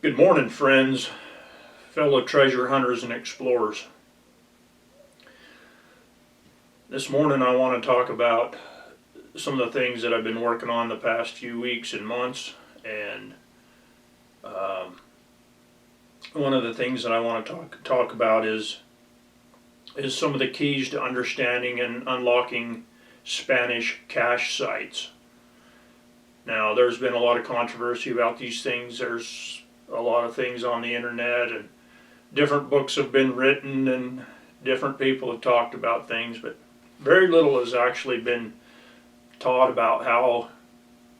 Good morning, friends, fellow treasure hunters and explorers. This morning I want to talk about some of the things that I've been working on the past few weeks and months, and one of the things that I want to talk about is some of the keys to understanding and unlocking Spanish cache sites. Now, there's been a lot of controversy about these things. There's a lot of things on the internet, and different books have been written, and different people have talked about things, but very little has actually been taught about how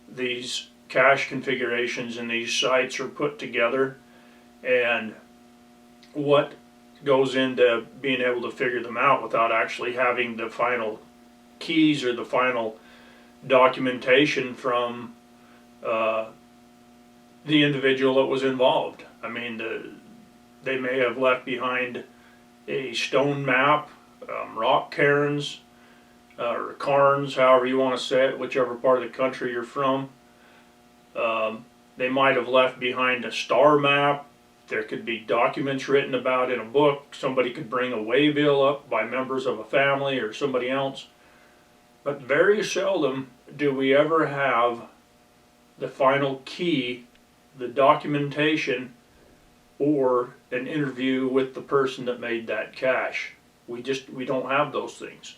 these cache configurations and these sites are put together and what goes into being able to figure them out without actually having the final keys or the final documentation from the individual that was involved. I mean, they may have left behind a stone map, rock cairns, or cairns, however you want to say it, whichever part of the country you're from. They might have left behind a star map. There could be documents written about in a book. Somebody could bring a waybill up by members of a family or somebody else. But very seldom do we ever have the final key, the documentation, or an interview with the person that made that cache. We don't have those things.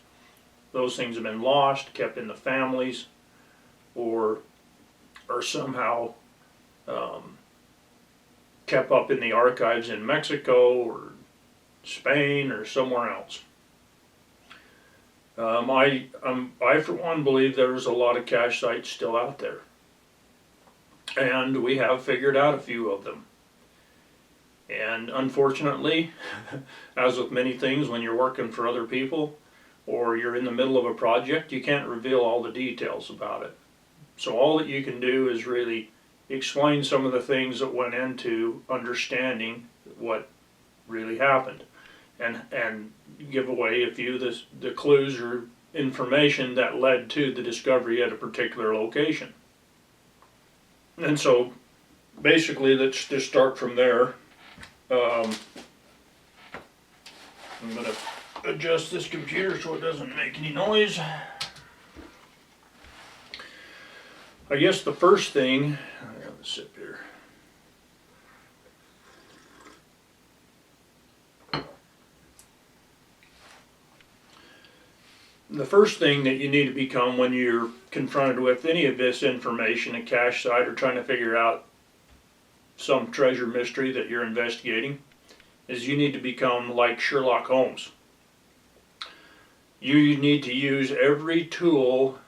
Those things have been lost, kept in the families, or somehow kept up in the archives in Mexico or Spain or somewhere else. I for one believe there's a lot of cache sites still out there, and we have figured out a few of them. And unfortunately, as with many things, when you're working for other people or you're in the middle of a project, you can't reveal all the details about it. So all that you can do is really explain some of the things that went into understanding what really happened, and give away a few of the clues or information that led to the discovery at a particular location. And so basically, let's just start from there. I'm going to adjust this computer so it doesn't make any noise. I guess the first thing, I have a sip here. The first thing that you need to become when you're confronted with any of this information, a cache site, or trying to figure out some treasure mystery that you're investigating, is you need to become like Sherlock Holmes. You need to use every tool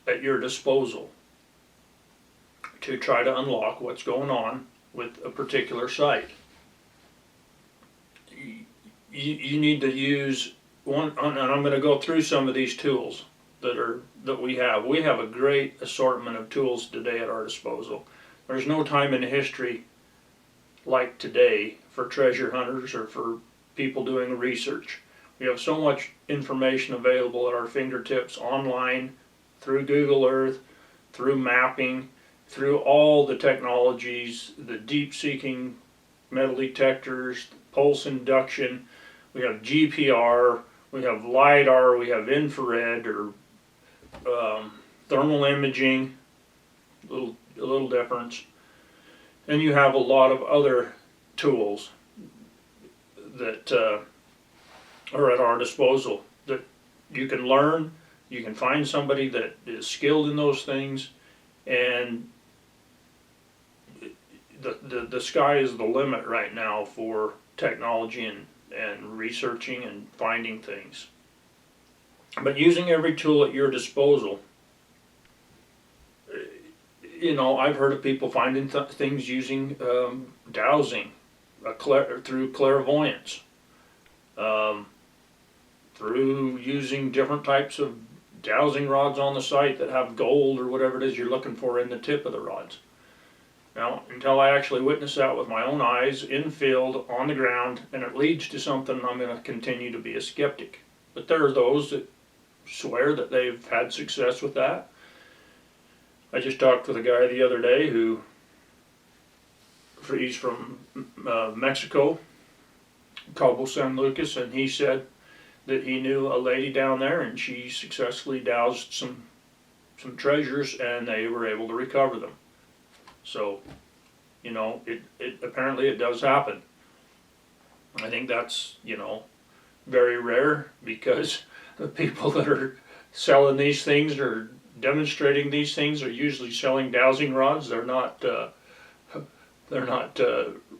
at your disposal to try to unlock what's going on with a particular site. You need to use one, and I'm going to go through some of these tools that we have. We have a great assortment of tools today at our disposal. There's no time in history like today for treasure hunters or for people doing research. We have so much information available at our fingertips online, through Google Earth, through mapping, through all the technologies, the deep seeking metal detectors, pulse induction. We have GPR, we have LiDAR, we have infrared or thermal imaging, a little difference. And you have a lot of other tools that are at our disposal that you can learn. You can find somebody that is skilled in those things, and the sky is the limit right now for technology and researching and finding things. But using every tool at your disposal, I've heard of people finding things using dowsing, through clairvoyance, through using different types of dowsing rods on the site that have gold or whatever it is you're looking for in the tip of the rods. Now, until I actually witness that with my own eyes, in field, on the ground, and it leads to something, I'm going to continue to be a skeptic. But there are those that swear that they've had success with that. I just talked with a guy the other day who he's from Mexico, Cabo San Lucas, and he said that he knew a lady down there, and she successfully doused some treasures, and they were able to recover them. So, you know, it apparently it does happen. I think that's, you know, very rare, because the people that are selling these things or demonstrating these things are usually selling dowsing rods. They're not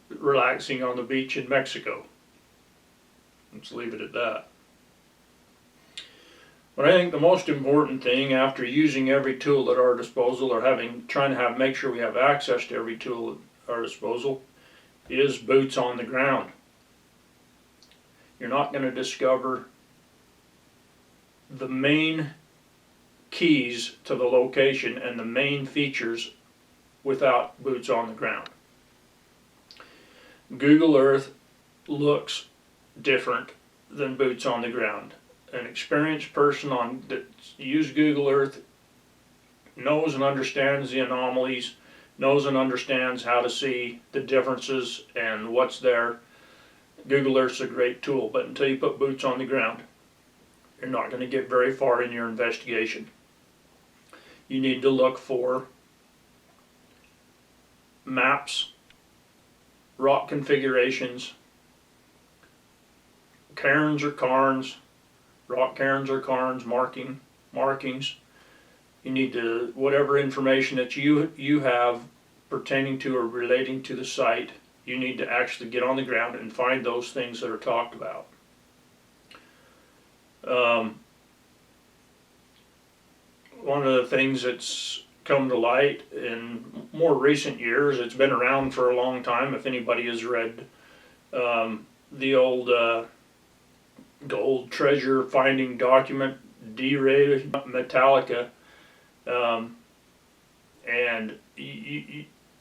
relaxing on the beach in Mexico. Let's leave it at that. But I think the most important thing, after using every tool at our disposal, or trying to make sure we have access to every tool at our disposal, is boots on the ground. You're not going to discover the main keys to the location and the main features without boots on the ground. Google Earth looks different than boots on the ground. An experienced person that uses Google Earth knows and understands the anomalies, knows and understands how to see the differences and what's there. Google Earth's a great tool, but until you put boots on the ground, you're not going to get very far in your investigation. You need to look for maps, rock configurations, cairns or cairns, rock cairns or cairns, markings. You need to, whatever information that you have pertaining to or relating to the site, you need to actually get on the ground and find those things that are talked about. One of the things that's come to light in more recent years, it's been around for a long time, if anybody has read the old gold treasure finding document, D-Ray Metallica, and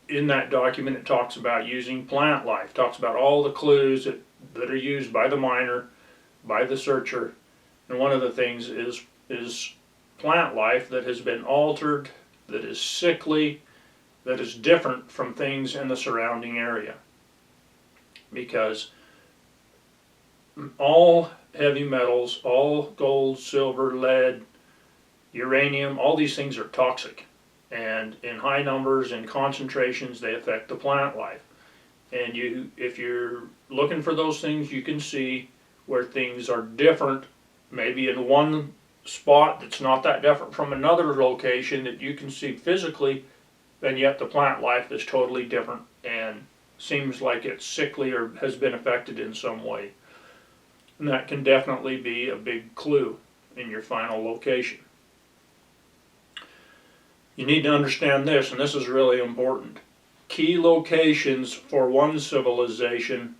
in that document it talks about using plant life, talks about all the clues that are used by the miner, by the searcher, and one of the things is plant life that has been altered, that is sickly, that is different from things in the surrounding area. Because all heavy metals, all gold, silver, lead, uranium, all these things are toxic. And in high numbers and concentrations, they affect the plant life. And if you're looking for those things, you can see where things are different, maybe in one spot that's not that different from another location that you can see physically, and yet the plant life is totally different and seems like it's sickly or has been affected in some way. And that can definitely be a big clue in your final location. You need to understand this, and this is really important. Key locations for one civilization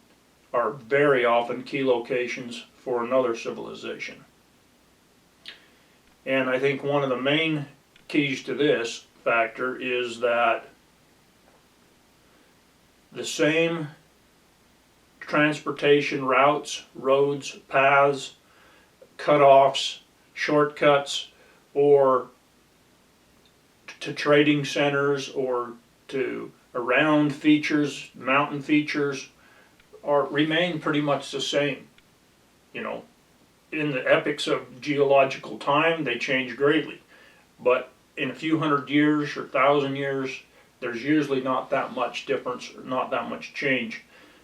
are very often key locations for another civilization. And I think one of the main keys to this factor is that the same transportation routes, roads, paths, cutoffs, shortcuts, or to trading centers or to around features, mountain features, remain pretty much the same. You know, in the epochs of geological time, they change greatly, but in a few hundred years or 1,000 years, there's usually not that much difference, or not that much change.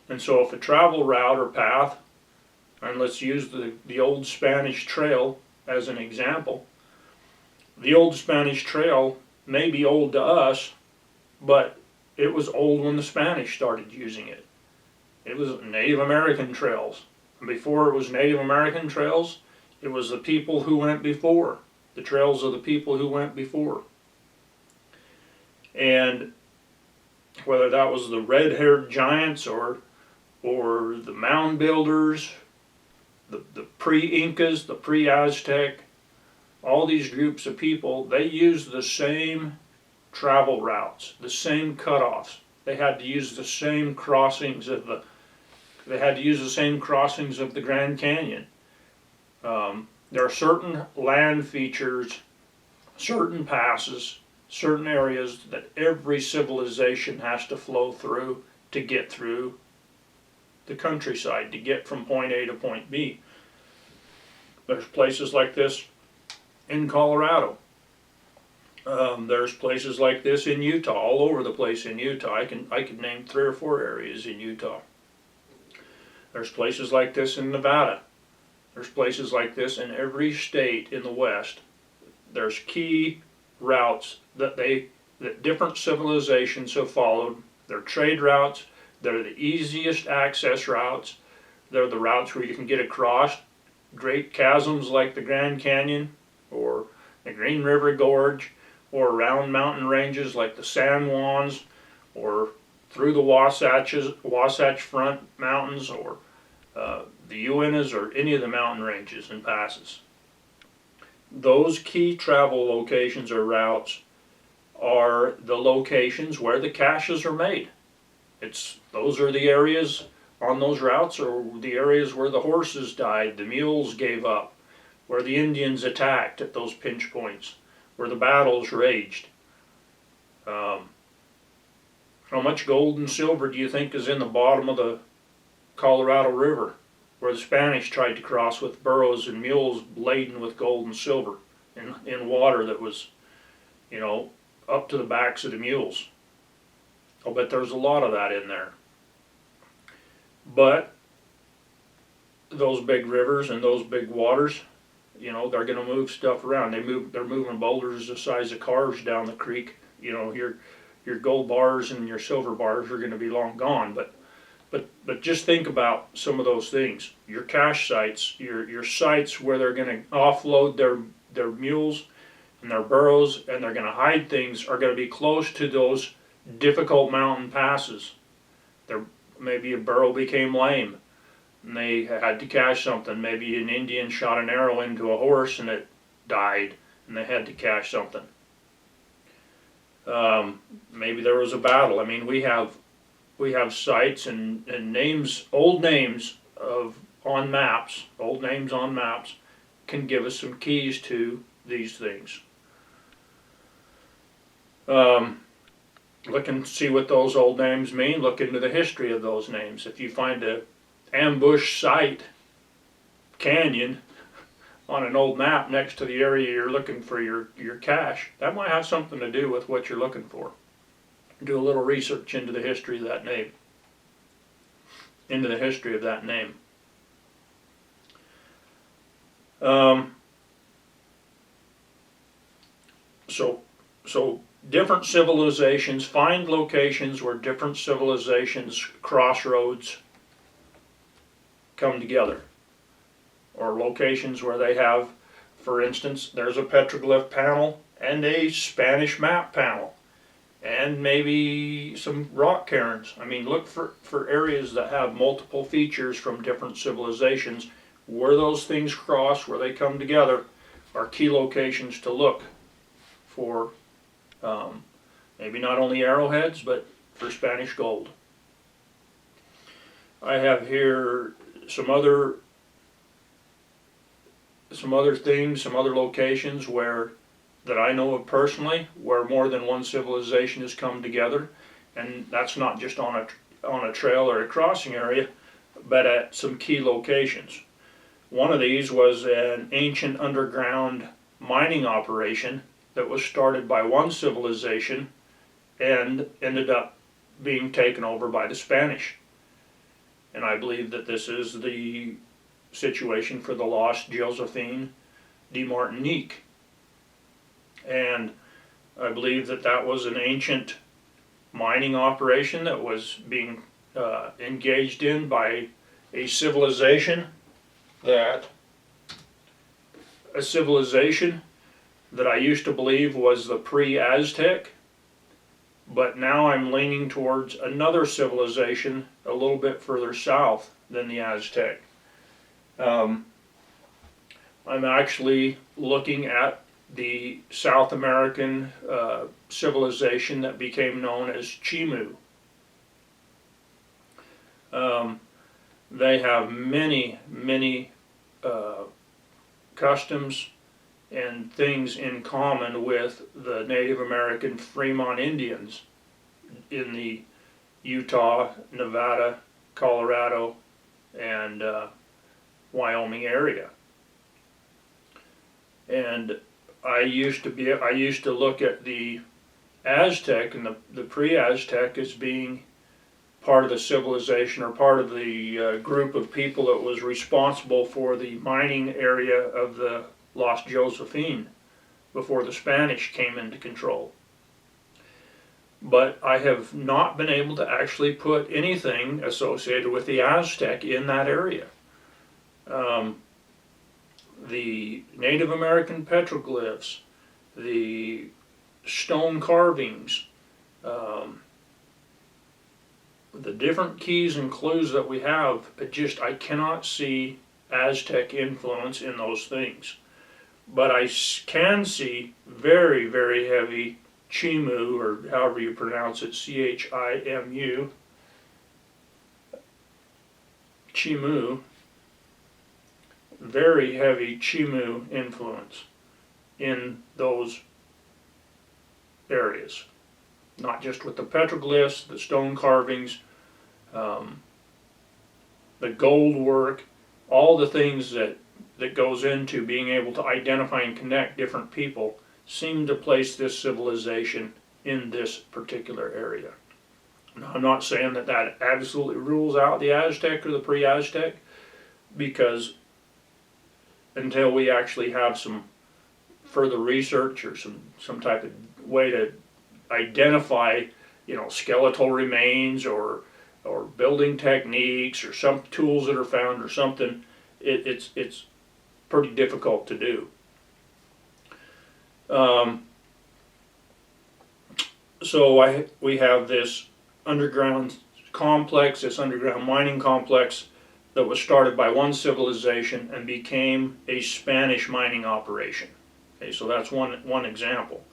And so if a travel route or path, and let's use the old Spanish trail as an example, the old Spanish trail may be old to us, but it was old when the Spanish started using it. It was Native American trails. And before it was Native American trails, it was the people who went before, the trails of the people who went before. And whether that was the red-haired giants or the mound builders, the pre-Incas, the pre-Aztec, all these groups of people, they used the same travel routes, the same cutoffs. They had to use the same crossings of the Grand Canyon. There are certain land features, certain passes, certain areas that every civilization has to flow through to get through the countryside, to get from point A to point B. There's places like this in Colorado. There's places like this in Utah, all over the place in Utah. I could name 3 or 4 areas in Utah. There's places like this in Nevada. There's places like this in every state in the West. There's key routes that different civilizations have followed. They're trade routes. They're the easiest access routes. They're the routes where you can get across great chasms like the Grand Canyon or the Green River Gorge, or around mountain ranges like the San Juans, or through the Wasatch Front Mountains, or the Uintas, or any of the mountain ranges and passes. Those key travel locations or routes are the locations where the caches are made. Those are the areas on those routes, or the areas where the horses died, the mules gave up, where the Indians attacked at those pinch points, where the battles raged. How much gold and silver do you think is in the bottom of the Colorado River, where the Spanish tried to cross with burros and mules laden with gold and silver in water that was, up to the backs of the mules? I'll bet there's a lot of that in there. But those big rivers and those big waters, they're going to move stuff around. They're moving boulders the size of cars down the creek. Your gold bars and your silver bars are going to be long gone. But just think about some of those things. Your cache sites, your sites where they're going to offload their mules and their burros, and they're going to hide things, are going to be close to those difficult mountain passes. Maybe a burro became lame and they had to cache something. Maybe an Indian shot an arrow into a horse and it died and they had to cache something. Maybe there was a battle. I mean, we have sites and names, old names on maps can give us some keys to these things. Look and see what those old names mean. Look into the history of those names. If you find a ambush site, canyon, on an old map next to the area you're looking for your cache, that might have something to do with what you're looking for. Do a little research into the history of that name. So different civilizations find locations where different civilizations' crossroads come together, or locations where they have, for instance, there's a petroglyph panel and a Spanish map panel, and maybe some rock cairns. I mean, look for areas that have multiple features from different civilizations. Where those things cross, where they come together, are key locations to look for. Maybe not only arrowheads, but for Spanish gold. I have here some other things, some other locations that I know of personally, where more than one civilization has come together, and that's not just on a trail or a crossing area, but at some key locations. One of these was an ancient underground mining operation that was started by one civilization and ended up being taken over by the Spanish. And I believe that this is the situation for the lost Josephine de Martinique. And I believe that was an ancient mining operation that was being engaged in by a civilization that I used to believe was the pre-Aztec, but now I'm leaning towards another civilization a little bit further south than the Aztec. I'm actually looking at the South American civilization that became known as Chimu. They have many customs and things in common with the Native American Fremont Indians in the Utah, Nevada, Colorado, and Wyoming area. And I used to look at the Aztec and the pre-Aztec as being part of the civilization, or part of the group of people that was responsible for the mining area of the Lost Josephine before the Spanish came into control. But I have not been able to actually put anything associated with the Aztec in that area. The Native American petroglyphs, the stone carvings, the different keys and clues that we have, I cannot see Aztec influence in those things. But I can see very, very heavy Chimu, or however you pronounce it, Chimu, Chimu, very heavy Chimu influence in those areas. Not just with the petroglyphs, the stone carvings, the gold work, all the things that goes into being able to identify and connect different people seem to place this civilization in this particular area. Now, I'm not saying that that absolutely rules out the Aztec or the pre-Aztec, because until we actually have some further research or some type of way to identify, skeletal remains or building techniques or some tools that are found or something, it's pretty difficult to do. So we have this underground complex, this underground mining complex that was started by one civilization and became a Spanish mining operation. Okay, so that's one example.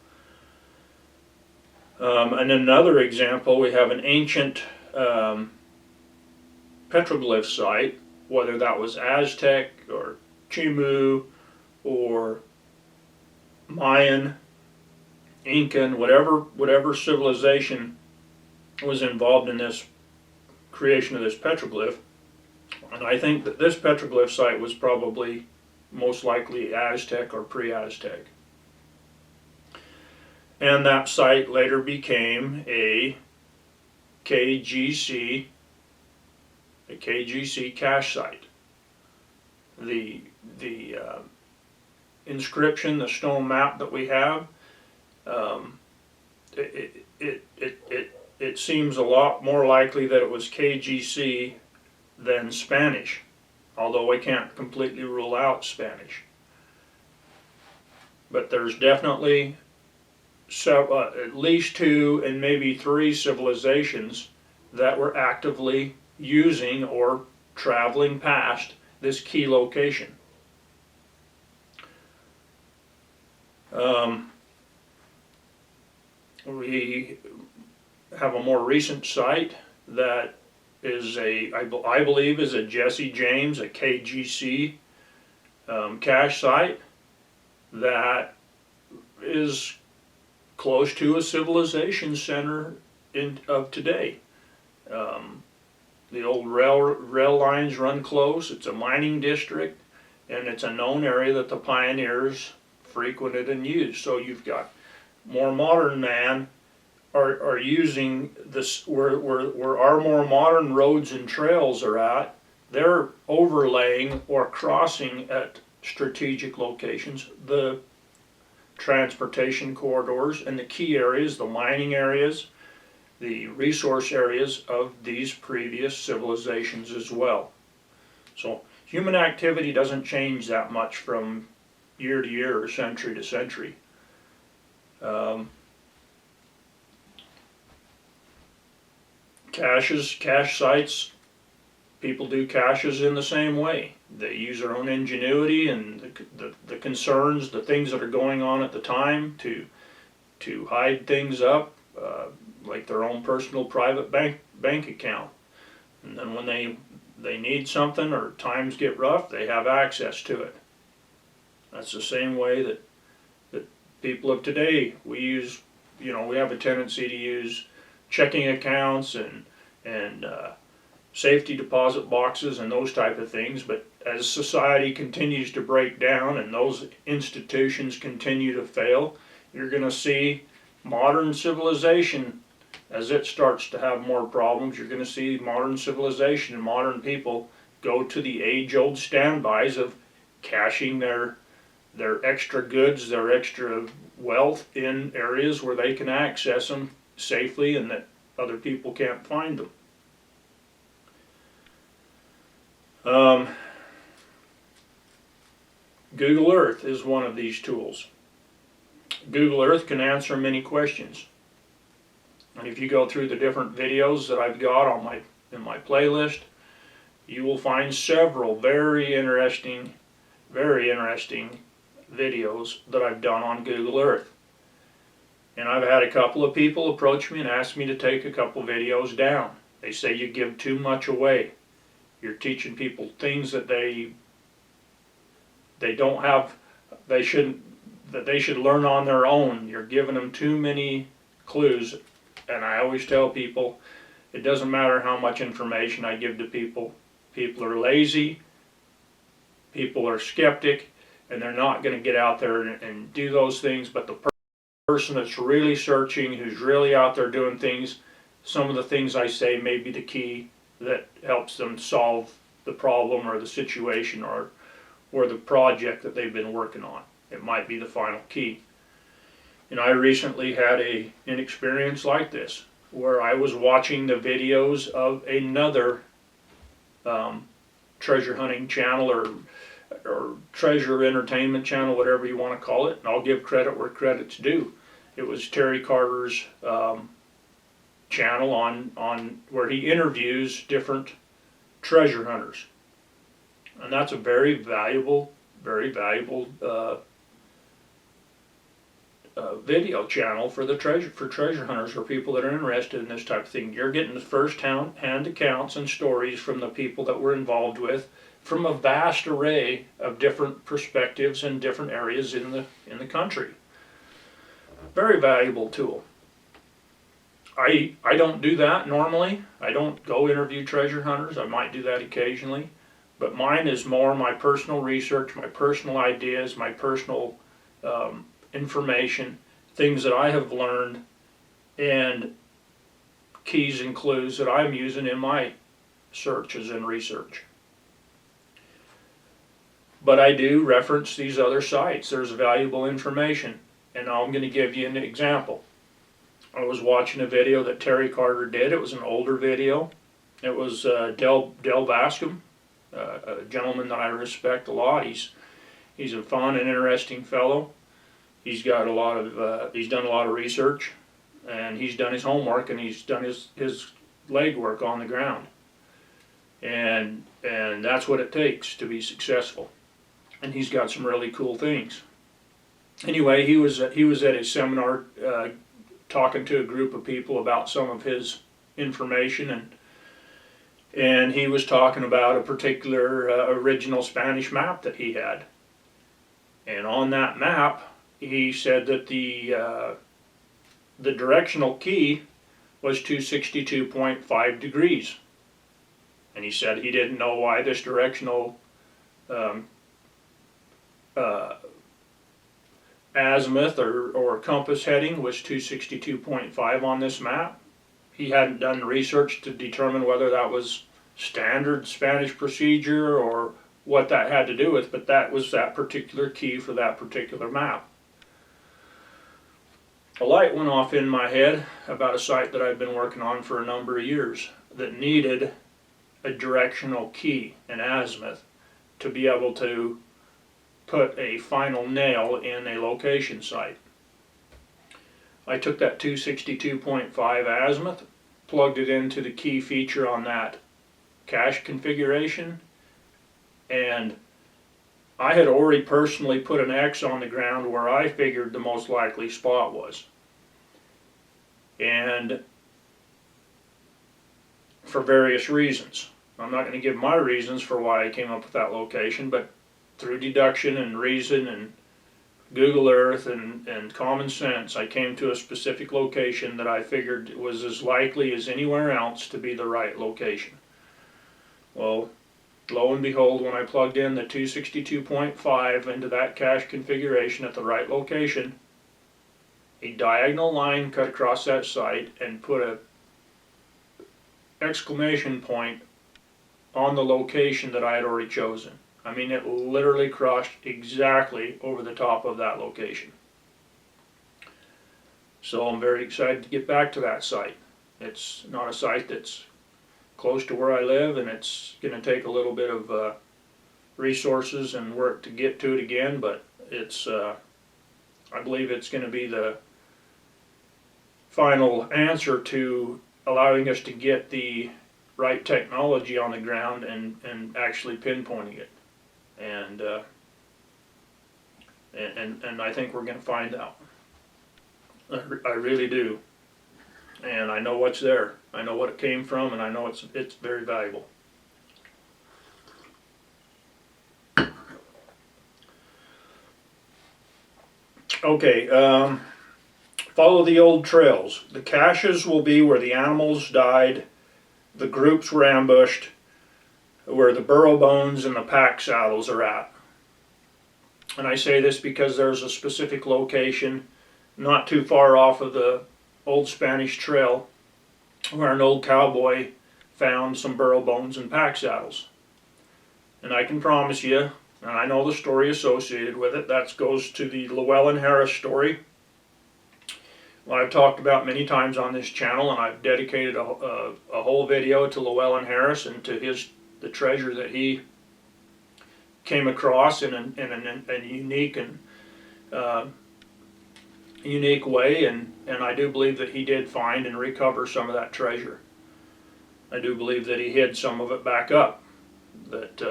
And another example, we have an ancient petroglyph site, whether that was Aztec or Chimu or Mayan, Incan, whatever civilization was involved in this creation of this petroglyph. And I think that this petroglyph site was probably most likely Aztec or pre-Aztec. And that site later became a KGC cache site. The inscription, the stone map that we have, it seems a lot more likely that it was KGC than Spanish, although I can't completely rule out Spanish. But there's definitely at least 2 and maybe 3 civilizations that were actively using or traveling past this key location. We have a more recent site that is I believe is a Jesse James, a KGC cache site that is close to a civilization center of today. The old rail lines run close. It's a mining district, and it's a known area that the pioneers frequented and used. So you've got more modern man are using this, where our more modern roads and trails are at. They're overlaying or crossing at strategic locations the transportation corridors and the key areas, the mining areas, the resource areas of these previous civilizations as well. So human activity doesn't change that much from year to year or century to century. Cache sites, people do caches in the same way. They use their own ingenuity and the concerns, the things that are going on at the time to hide things up, like their own personal private bank account. And then when they need something or times get rough, they have access to it. That's the same way that people of today, we have a tendency to use checking accounts and and safety deposit boxes and those type of things. But as society continues to break down and those institutions continue to fail, you're going to see modern civilization, as it starts to have more problems, you're going to see modern civilization and modern people go to the age-old standbys of caching their extra goods, their extra wealth in areas where they can access them safely and that other people can't find them. Google Earth is one of these tools. Google Earth can answer many questions. And if you go through the different videos that I've got on in my playlist, you will find several very interesting videos that I've done on Google Earth. And I've had a couple of people approach me and ask me to take a couple videos down. They say you give too much away. You're teaching people things that they don't have, they should learn on their own. You're giving them too many clues. And I always tell people, it doesn't matter how much information I give to people. People are lazy, people are skeptic, and they're not going to get out there and do those things. But the person that's really searching, who's really out there doing things, some of the things I say may be the key that helps them solve the problem or the situation or the project that they've been working on. It might be the final key. And I recently had an experience like this, where I was watching the videos of another treasure hunting channel or treasure entertainment channel, whatever you want to call it, and I'll give credit where credit's due. It was Terry Carter's channel on where he interviews different treasure hunters, and that's a very valuable video channel for treasure hunters or people that are interested in this type of thing. You're getting the first-hand accounts and stories from the people that we're involved with, from a vast array of different perspectives and different areas in the country. Very valuable tool. I don't do that normally. I don't go interview treasure hunters. I might do that occasionally, but mine is more my personal research, my personal ideas, my personal information, things that I have learned, and keys and clues that I'm using in my searches and research. But I do reference these other sites. There's valuable information, and I'm going to give you an example. I was watching a video that Terry Carter did. It was an older video. It was Del Bascom, a gentleman that I respect a lot. He's a fun and interesting fellow. He's got he's done a lot of research, and he's done his homework, and he's done his legwork on the ground. And that's what it takes to be successful. And he's got some really cool things. Anyway, he was at a seminar talking to a group of people about some of his information, and he was talking about a particular original Spanish map that he had. And on that map, he said that the directional key was 262.5 degrees. And he said he didn't know why this directional azimuth or compass heading was 262.5 on this map. He hadn't done research to determine whether that was standard Spanish procedure or what that had to do with, but that was that particular key for that particular map. A light went off in my head about a site that I've been working on for a number of years that needed a directional key, an azimuth, to be able to put a final nail in a location site. I took that 262.5 azimuth, plugged it into the key feature on that cache configuration, and I had already personally put an X on the ground where I figured the most likely spot was. And for various reasons. I'm not going to give my reasons for why I came up with that location, but through deduction and reason and Google Earth and common sense, I came to a specific location that I figured was as likely as anywhere else to be the right location. Well, lo and behold, when I plugged in the 262.5 into that cache configuration at the right location, a diagonal line cut across that site and put a exclamation point on the location that I had already chosen. I mean, it literally crossed exactly over the top of that location. So I'm very excited to get back to that site. It's not a site that's close to where I live, and it's going to take a little bit of resources and work to get to it again, but it's I believe it's going to be the final answer to allowing us to get the right technology on the ground and actually pinpointing it. And I think we're going to find out. I really do. And I know what's there. I know what it came from, and I know it's very valuable. Okay, follow the old trails. The caches will be where the animals died, the groups were ambushed, where the burrow bones and the pack saddles are at. And I say this because there's a specific location not too far off of the old Spanish trail where an old cowboy found some burrow bones and pack saddles. And I can promise you, and I know the story associated with it, that goes to the Llewellyn Harris story. Well, I've talked about many times on this channel, and I've dedicated a whole video to Llewellyn Harris and to the treasure that he came across in a unique and unique way, and I do believe that he did find and recover some of that treasure. I do believe that he hid some of it back up. That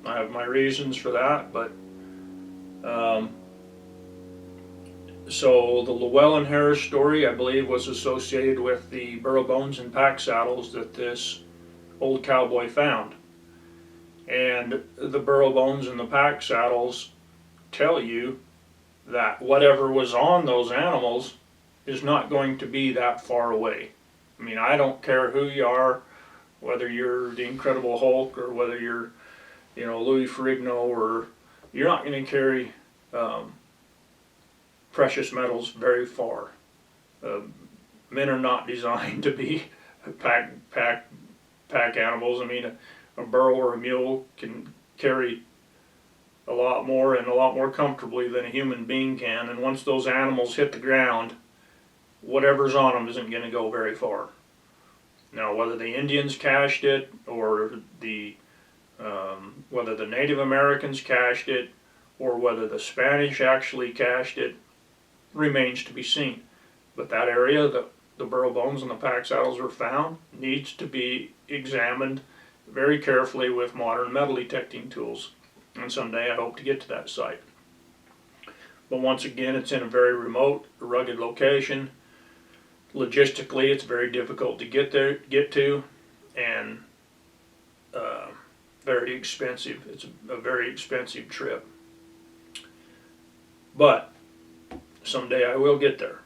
I have my reasons for that, but so the Llewellyn Harris story, I believe, was associated with the burrow bones and pack saddles that this old cowboy found. And the burrow bones and the pack saddles tell you that whatever was on those animals is not going to be that far away. I mean, I don't care who you are, whether you're the Incredible Hulk or whether you're, Louis Ferrigno, or you're not going to carry precious metals very far. Men are not designed to be pack animals. I mean, a burro or a mule can carry a lot more and a lot more comfortably than a human being can, and once those animals hit the ground, whatever's on them isn't going to go very far. Now, whether the Indians cached it or whether the Native Americans cached it or whether the Spanish actually cached it remains to be seen. But that area that the burrow bones and the pack saddles were found needs to be examined very carefully with modern metal detecting tools. And someday I hope to get to that site. But once again, it's in a very remote, rugged location. Logistically, it's very difficult to get to, and very expensive. It's a very expensive trip. But someday I will get there.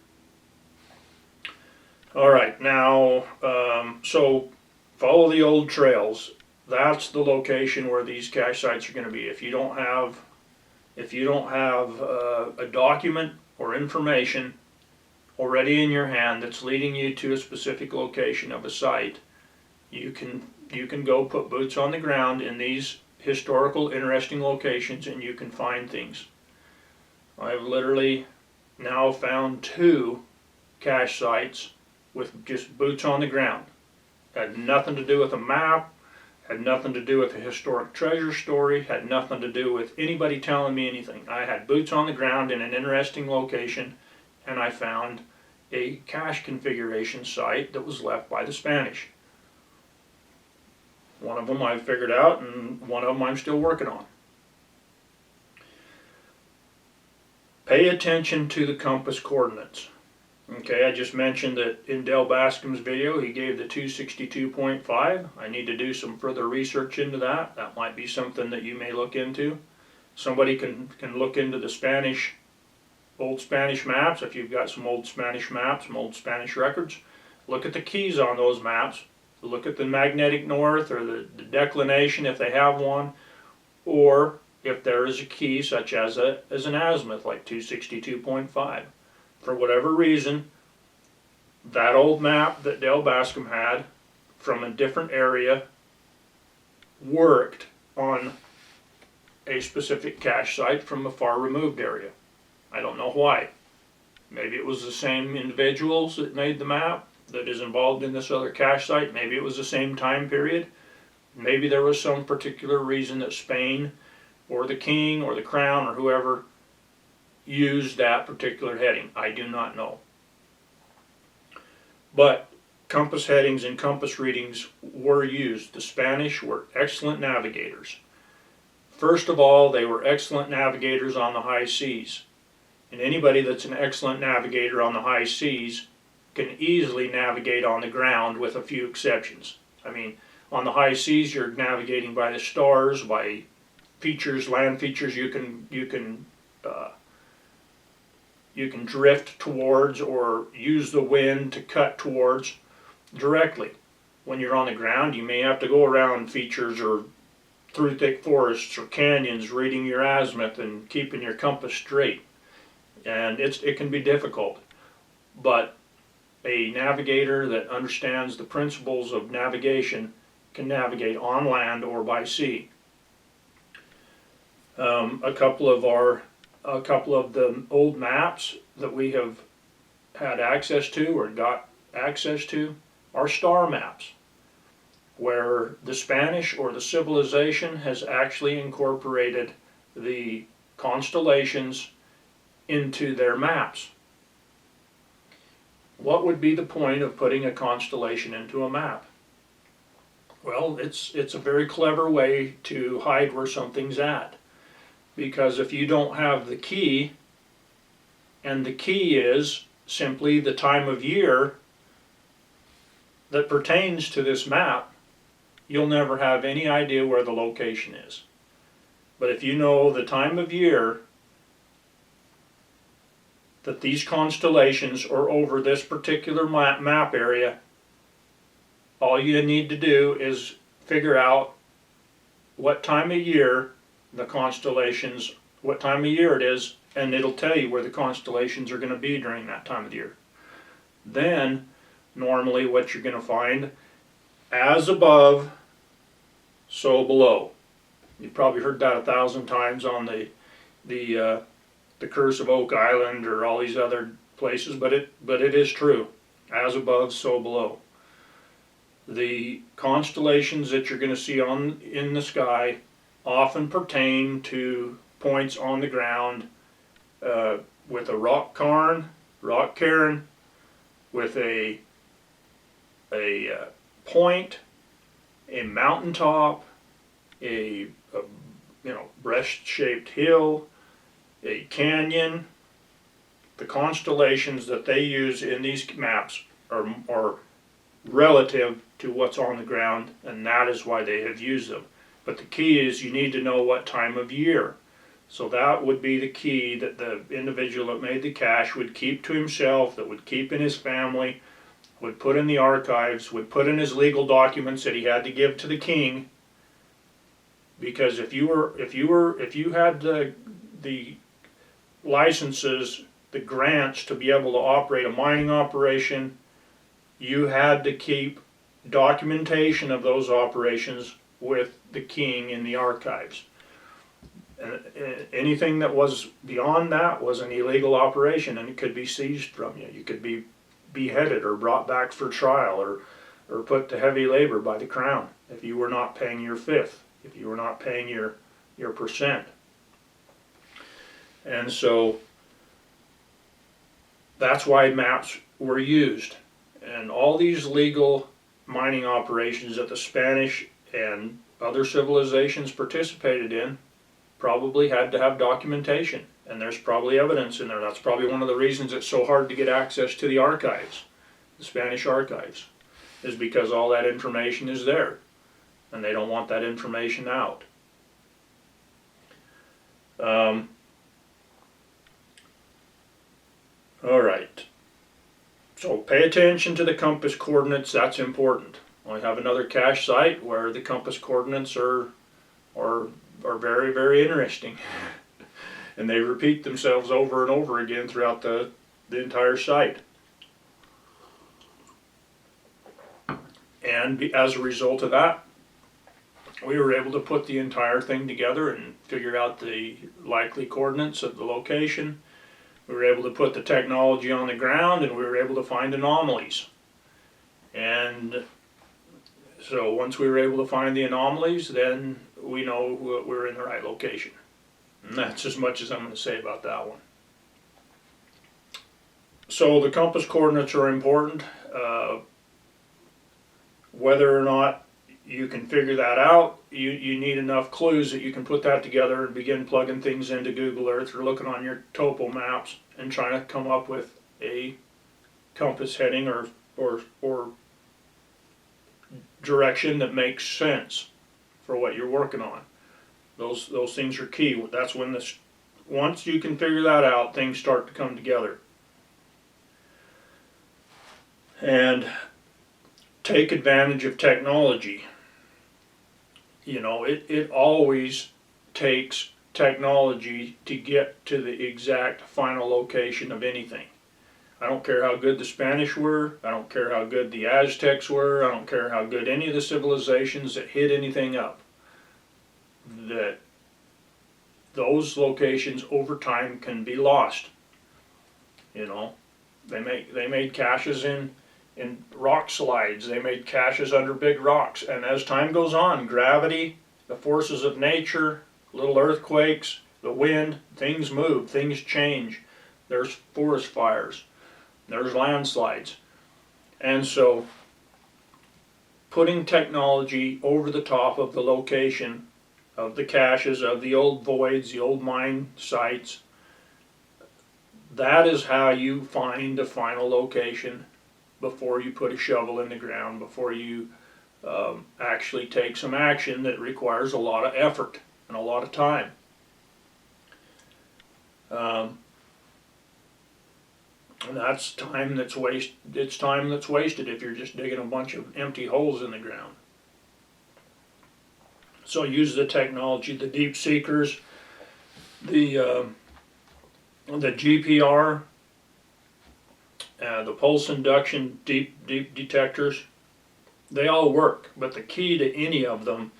All right, now, so follow the old trails. That's the location where these cache sites are going to be. If you don't have a document or information already in your hand that's leading you to a specific location of a site, you can go put boots on the ground in these historical, interesting locations, and you can find things. I've literally now found 2 cache sites with just boots on the ground. Had nothing to do with a map, had nothing to do with a historic treasure story, had nothing to do with anybody telling me anything. I had boots on the ground in an interesting location, and I found a cache configuration site that was left by the Spanish. One of them I figured out, and one of them I'm still working on. Pay attention to the compass coordinates. Okay, I just mentioned that in Del Bascom's video he gave the 262.5. I need to do some further research into that. That might be something that you may look into. Somebody can look into the Spanish old Spanish maps, if you've got some old Spanish maps, some old Spanish records, look at the keys on those maps. Look at the magnetic north or the declination if they have one, or if there is a key such as an azimuth like 262.5. For whatever reason, that old map that Dale Bascom had from a different area worked on a specific cache site from a far removed area. I don't know why. Maybe it was the same individuals that made the map that is involved in this other cache site. Maybe it was the same time period. Maybe there was some particular reason that Spain or the king or the crown or whoever used that particular heading. I do not know. But compass headings and compass readings were used. The Spanish were excellent navigators. First of all, they were excellent navigators on the high seas. And anybody that's an excellent navigator on the high seas can easily navigate on the ground with a few exceptions. I mean, on the high seas you're navigating by the stars, by features, land features you can drift towards or use the wind to cut towards directly. When you're on the ground, you may have to go around features or through thick forests or canyons, reading your azimuth and keeping your compass straight. And it can be difficult. But a navigator that understands the principles of navigation can navigate on land or by sea. A couple of the old maps that we have had access to or got access to are star maps, where the Spanish or the civilization has actually incorporated the constellations into their maps. What would be the point of putting a constellation into a map? Well, it's a very clever way to hide where something's at. Because if you don't have the key, and the key is simply the time of year that pertains to this map, you'll never have any idea where the location is. But if you know the time of year that these constellations are over this particular map area, all you need to do is figure out what time of year the constellations, what time of year it is, and it'll tell you where the constellations are going to be during that time of the year. Then, normally what you're going to find, as above, so below. You've probably heard that 1,000 times on the Curse of Oak Island or all these other places, but it is true. As above, so below. The constellations that you're going to see in the sky often pertain to points on the ground with a rock cairn, with a point, a mountaintop, a breast-shaped hill, a canyon. The constellations that they use in these maps are relative to what's on the ground, and that is why they have used them. But the key is you need to know what time of year. So that would be the key that the individual that made the cache would keep to himself, that would keep in his family, would put in the archives, would put in his legal documents that he had to give to the king. Because if you had the licenses, the grants to be able to operate a mining operation, you had to keep documentation of those operations with the king in the archives. Anything that was beyond that was an illegal operation, and it could be seized from you. You could be beheaded or brought back for trial or put to heavy labor by the crown if you were not paying your fifth, if you were not paying your percent. And so that's why maps were used. And all these legal mining operations that the Spanish and other civilizations participated in probably had to have documentation, and there's probably evidence in there. That's probably one of the reasons it's so hard to get access to the archives, the Spanish archives, is because all that information is there, and they don't want that information out. Alright, so pay attention to the compass coordinates, that's important. I have another cache site where the compass coordinates are very, very interesting. And they repeat themselves over and over again throughout the entire site. And as a result of that, we were able to put the entire thing together and figure out the likely coordinates of the location. We were able to put the technology on the ground, and we were able to find anomalies. And so once we were able to find the anomalies, then we know we're in the right location. And that's as much as I'm going to say about that one. So the compass coordinates are important. Whether or not you can figure that out, you need enough clues that you can put that together and begin plugging things into Google Earth or looking on your topo maps and trying to come up with a compass heading or direction that makes sense for what you're working on. Those things are key. That's when once you can figure that out, things start to come together. And take advantage of technology. You know, it always takes technology to get to the exact final location of anything. I don't care how good the Spanish were, I don't care how good the Aztecs were, I don't care how good any of the civilizations that hit anything up. That those locations over time can be lost. You know, they made caches in rock slides, they made caches under big rocks, and as time goes on, gravity, the forces of nature, little earthquakes, the wind, things move, things change. There's forest fires, there's landslides. And so putting technology over the top of the location of the caches, of the old voids, the old mine sites, that is how you find a final location before you put a shovel in the ground, before you actually take some action that requires a lot of effort and a lot of time. And that's time that's wasted. It's time that's wasted if you're just digging a bunch of empty holes in the ground. So use the technology, the deep seekers, the GPR, the pulse induction deep detectors. They all work, but the key to any of them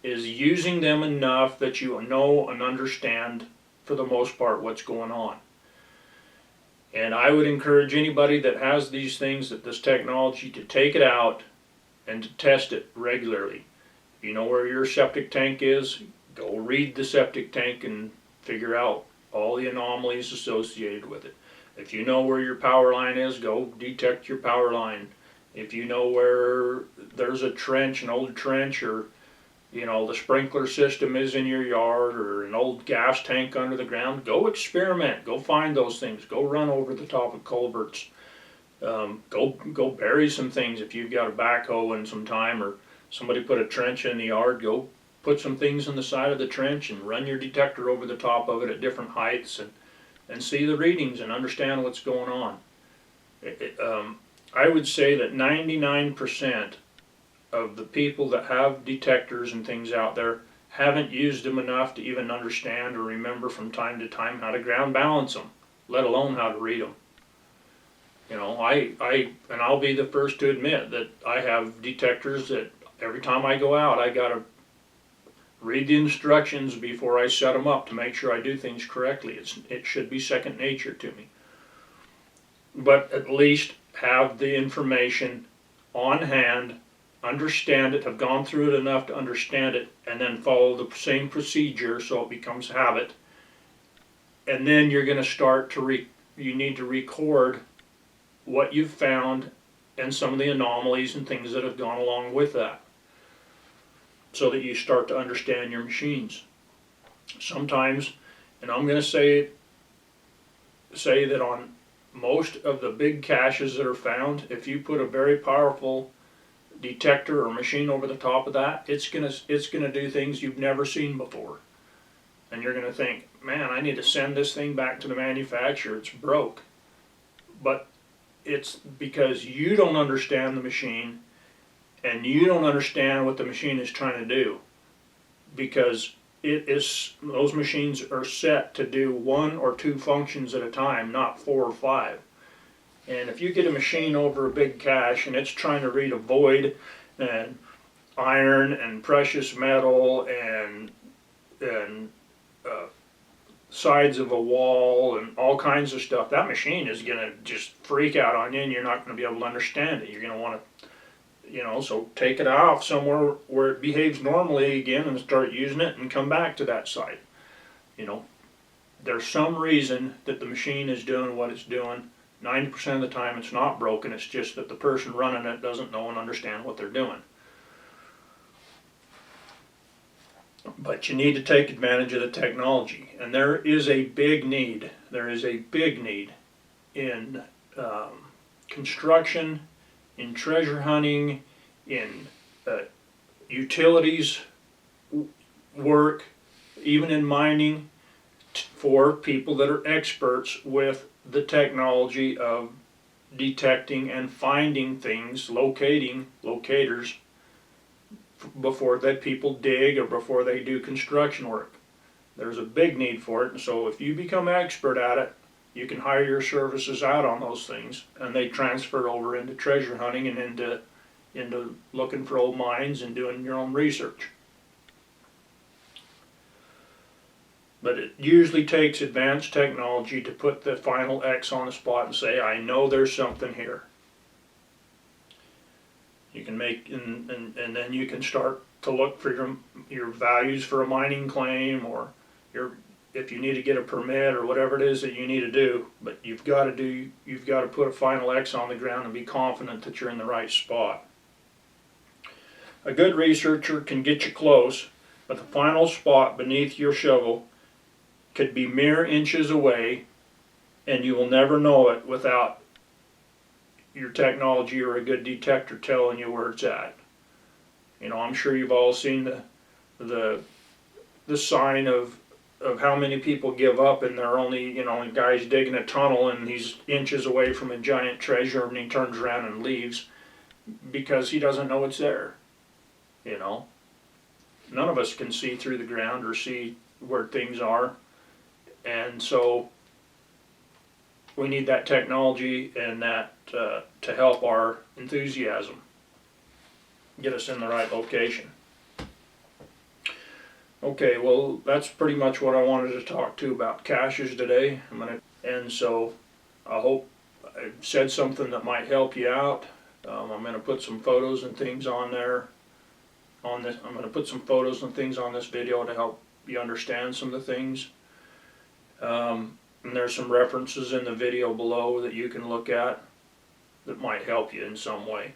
is using them enough that you know and understand, for the most part, what's going on. And I would encourage anybody that has these things, that this technology, to take it out and to test it regularly. If you know where your septic tank is, go read the septic tank and figure out all the anomalies associated with it. If you know where your power line is, go detect your power line. If you know where there's a trench, an old trench, or you know the sprinkler system is in your yard, or an old gas tank under the ground, go experiment. Go find those things. Go run over the top of culverts. Go bury some things if you've got a backhoe and some time, or somebody put a trench in the yard. Go put some things in the side of the trench and run your detector over the top of it at different heights and see the readings and understand what's going on. I would say that 99% of the people that have detectors and things out there haven't used them enough to even understand or remember from time to time how to ground balance them, let alone how to read them. You know, and I'll be the first to admit that I have detectors that every time I go out, I gotta read the instructions before I set them up to make sure I do things correctly. It should be second nature to me. But at least have the information on hand, understand it, have gone through it enough to understand it, and then follow the same procedure so it becomes habit. And then you're going to start to you need to record what you've found and some of the anomalies and things that have gone along with that, so that you start to understand your machines. Sometimes, and I'm going to say that on most of the big caches that are found, if you put a very powerful detector or machine over the top of that, it's gonna do things you've never seen before. And you're gonna think, man, I need to send this thing back to the manufacturer, it's broke. but it's because you don't understand the machine and you don't understand what the machine is trying to do, because those machines are set to do 1 or 2 functions at a time, not 4 or 5. And if you get a machine over a big cache and it's trying to read a void and iron and precious metal and sides of a wall and all kinds of stuff, that machine is going to just freak out on you, and you're not going to be able to understand it. You're going to want to, so take it off somewhere where it behaves normally again and start using it and come back to that site. There's some reason that the machine is doing what it's doing. 90% of the time it's not broken, it's just that the person running it doesn't know and understand what they're doing. But you need to take advantage of the technology, and there is a big need. There is a big need in construction, in treasure hunting, in utilities work, even in mining, for people that are experts with the technology of detecting and finding things, locators, before that people dig or before they do construction work. There's a big need for it, and so if you become expert at it, you can hire your services out on those things, and they transfer over into treasure hunting and into looking for old mines and doing your own research. But it usually takes advanced technology to put the final X on the spot and say, I know there's something here. You can make, and then you can start to look for your values for a mining claim, or if you need to get a permit or whatever it is that you need to do. But you've got to put a final X on the ground and be confident that you're in the right spot. A good researcher can get you close, but the final spot beneath your shovel could be mere inches away, and you will never know it without your technology or a good detector telling you where it's at. I'm sure you've all seen the sign of how many people give up, and they're only, a guy's digging a tunnel and he's inches away from a giant treasure, and he turns around and leaves because he doesn't know it's there. None of us can see through the ground or see where things are, and so we need that technology and that to help our enthusiasm, get us in the right location. Okay, well, that's pretty much what I wanted to talk to about caches today. And so I hope I said something that might help you out. I'm going to put some photos and things on there. I'm going to put some photos and things on this video to help you understand some of the things. And there's some references in the video below that you can look at that might help you in some way.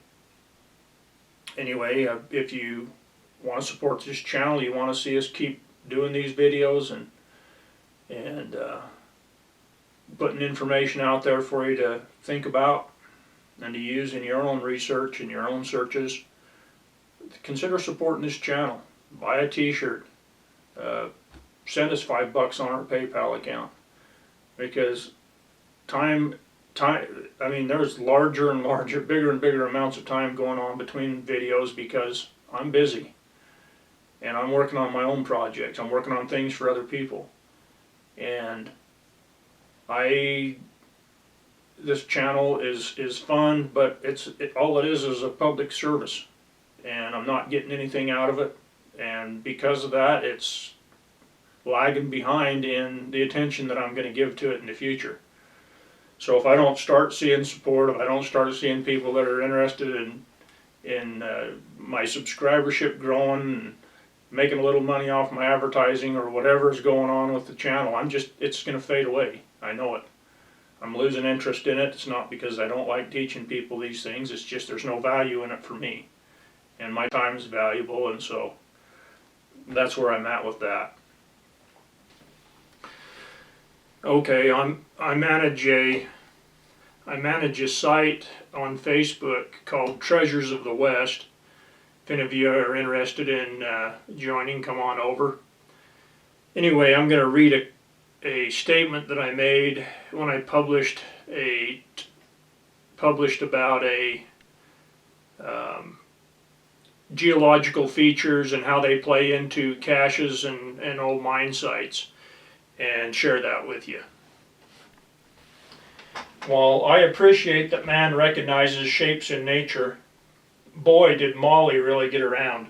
Anyway, if you want to support this channel, you want to see us keep doing these videos and putting information out there for you to think about and to use in your own research and your own searches, consider supporting this channel. Buy a t-shirt. Send us $5 on our PayPal account, because there's larger and larger, bigger and bigger amounts of time going on between videos because I'm busy and I'm working on my own projects. I'm working on things for other people, and this channel is fun, but all it is a public service, and I'm not getting anything out of it, and because of that, it's lagging behind in the attention that I'm going to give to it in the future. So if I don't start seeing support, if I don't start seeing people that are interested in my subscribership growing and making a little money off my advertising or whatever's going on with the channel, it's going to fade away. I know it. I'm losing interest in it. It's not because I don't like teaching people these things. It's just there's no value in it for me, and my time is valuable, and so that's where I'm at with that. Okay, I manage a site on Facebook called Treasures of the West. If any of you are interested in joining, come on over. Anyway, I'm going to read a statement that I made when I published a published about geological features and how they play into caches and old mine sites, and share that with you. While I appreciate that man recognizes shapes in nature, boy did Molly really get around.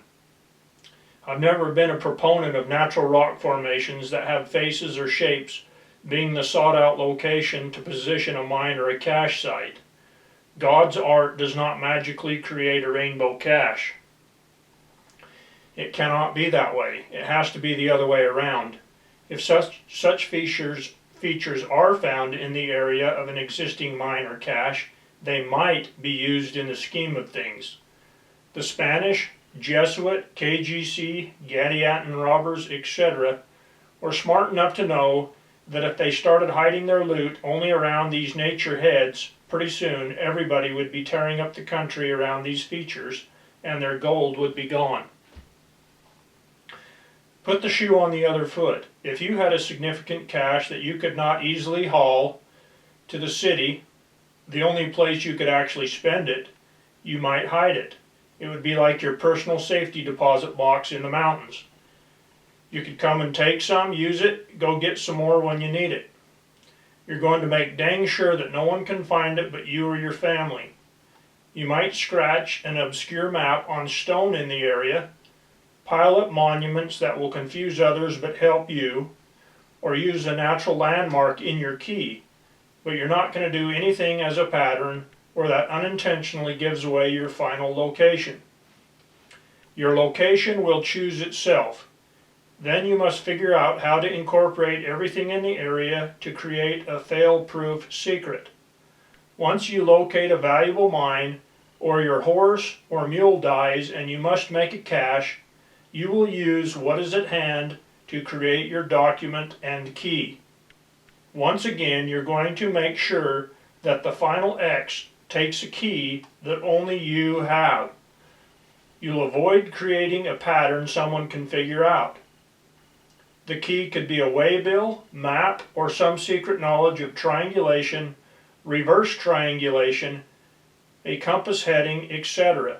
I've never been a proponent of natural rock formations that have faces or shapes being the sought out location to position a mine or a cache site. God's art does not magically create a rainbow cache. It cannot be that way. It has to be the other way around. If such features are found in the area of an existing mine or cache, they might be used in the scheme of things. The Spanish, Jesuit, KGC, Gadianton robbers, etc. were smart enough to know that if they started hiding their loot only around these nature heads, pretty soon everybody would be tearing up the country around these features and their gold would be gone. Put the shoe on the other foot. If you had a significant cache that you could not easily haul to the city, the only place you could actually spend it, you might hide it. It would be like your personal safety deposit box in the mountains. You could come and take some, use it, go get some more when you need it. You're going to make dang sure that no one can find it but you or your family. You might scratch an obscure map on stone in the area, pile up monuments that will confuse others but help you, or use a natural landmark in your key, but you're not going to do anything as a pattern or that unintentionally gives away your final location. Your location will choose itself. Then you must figure out how to incorporate everything in the area to create a fail-proof secret. Once you locate a valuable mine, or your horse or mule dies and you must make a cache, you will use what is at hand to create your document and key. Once again, you're going to make sure that the final X takes a key that only you have. You'll avoid creating a pattern someone can figure out. The key could be a waybill, map, or some secret knowledge of triangulation, reverse triangulation, a compass heading, etc.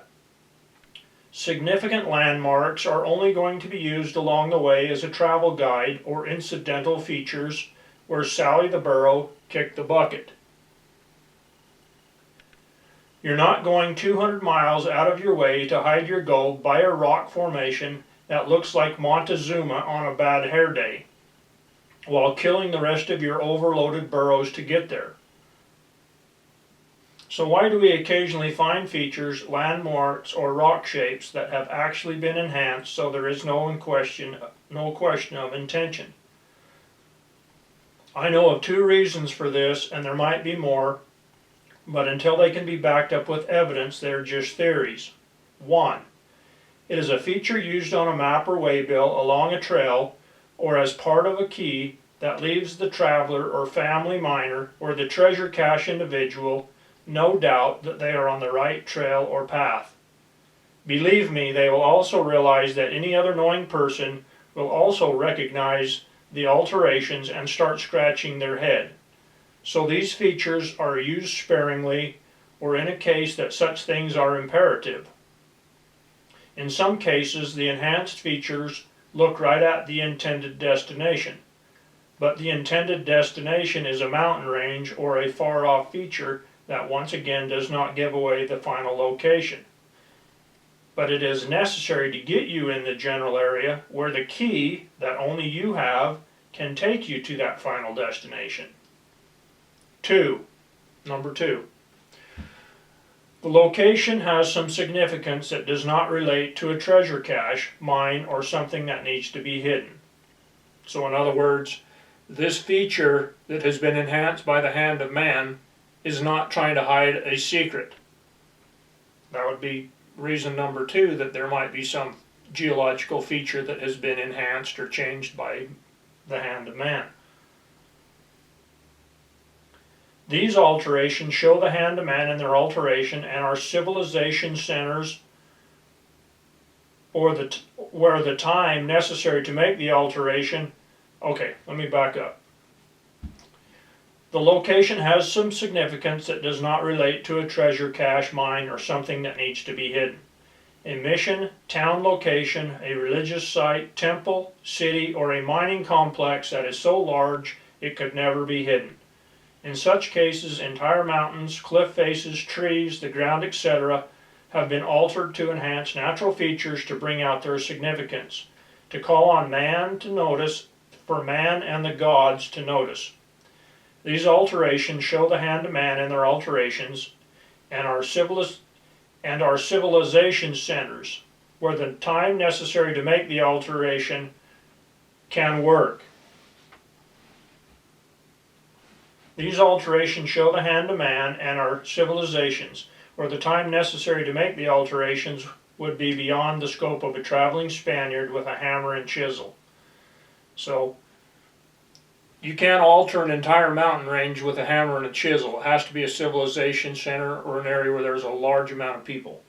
Significant landmarks are only going to be used along the way as a travel guide or incidental features where Sally the Burro kicked the bucket. You're not going 200 miles out of your way to hide your gold by a rock formation that looks like Montezuma on a bad hair day, while killing the rest of your overloaded burros to get there. So why do we occasionally find features, landmarks, or rock shapes that have actually been enhanced so there is no question of intention? I know of two reasons for this, and there might be more, but until they can be backed up with evidence, they are just theories. 1. It is a feature used on a map or waybill along a trail or as part of a key that leaves the traveler or family miner or the treasure cache individual no doubt that they are on the right trail or path. Believe me, they will also realize that any other knowing person will also recognize the alterations and start scratching their head. So these features are used sparingly or in a case that such things are imperative. In some cases, the enhanced features look right at the intended destination, but the intended destination is a mountain range or a far-off feature that once again does not give away the final location. But it is necessary to get you in the general area where the key that only you have can take you to that final destination. Number two. The location has some significance that does not relate to a treasure cache, mine, or something that needs to be hidden. So in other words, this feature that has been enhanced by the hand of man is not trying to hide a secret. That would be reason number 2, that there might be some geological feature that has been enhanced or changed by the hand of man. These alterations show the hand of man in their alteration and are civilization centers or where the time necessary to make the alteration. Okay, let me back up. The location has some significance that does not relate to a treasure cache, mine, or something that needs to be hidden. A mission, town location, a religious site, temple, city, or a mining complex that is so large it could never be hidden. In such cases, entire mountains, cliff faces, trees, the ground, etc. have been altered to enhance natural features to bring out their significance, to call on man to notice, for man and the gods to notice. These alterations show the hand of man in their alterations and our civilization centers, where the time necessary to make the alteration can work. These alterations show the hand of man and our civilizations, where the time necessary to make the alterations would be beyond the scope of a traveling Spaniard with a hammer and chisel. So, you can't alter an entire mountain range with a hammer and a chisel. It has to be a civilization center or an area where there's a large amount of people.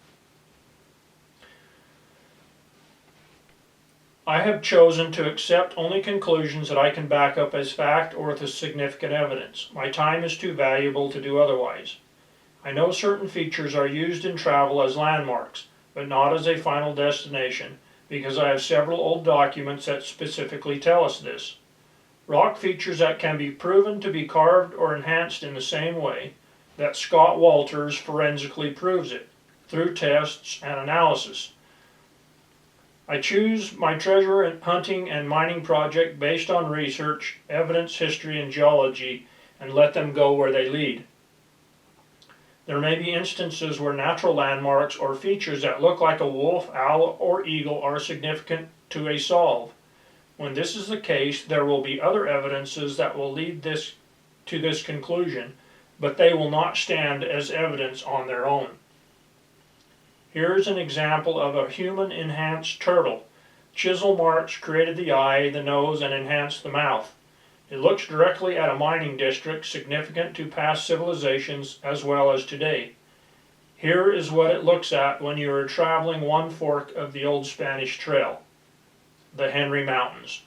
I have chosen to accept only conclusions that I can back up as fact or with significant evidence. My time is too valuable to do otherwise. I know certain features are used in travel as landmarks, but not as a final destination, because I have several old documents that specifically tell us this. Rock features that can be proven to be carved or enhanced in the same way that Scott Walters forensically proves it, through tests and analysis. I choose my treasure hunting and mining project based on research, evidence, history, and geology, and let them go where they lead. There may be instances where natural landmarks or features that look like a wolf, owl, or eagle are significant to a solve. When this is the case, there will be other evidences that will lead to this conclusion, but they will not stand as evidence on their own. Here is an example of a human-enhanced turtle. Chisel marks created the eye, the nose, and enhanced the mouth. It looks directly at a mining district significant to past civilizations as well as today. Here is what it looks at when you are traveling one fork of the old Spanish Trail, the Henry Mountains.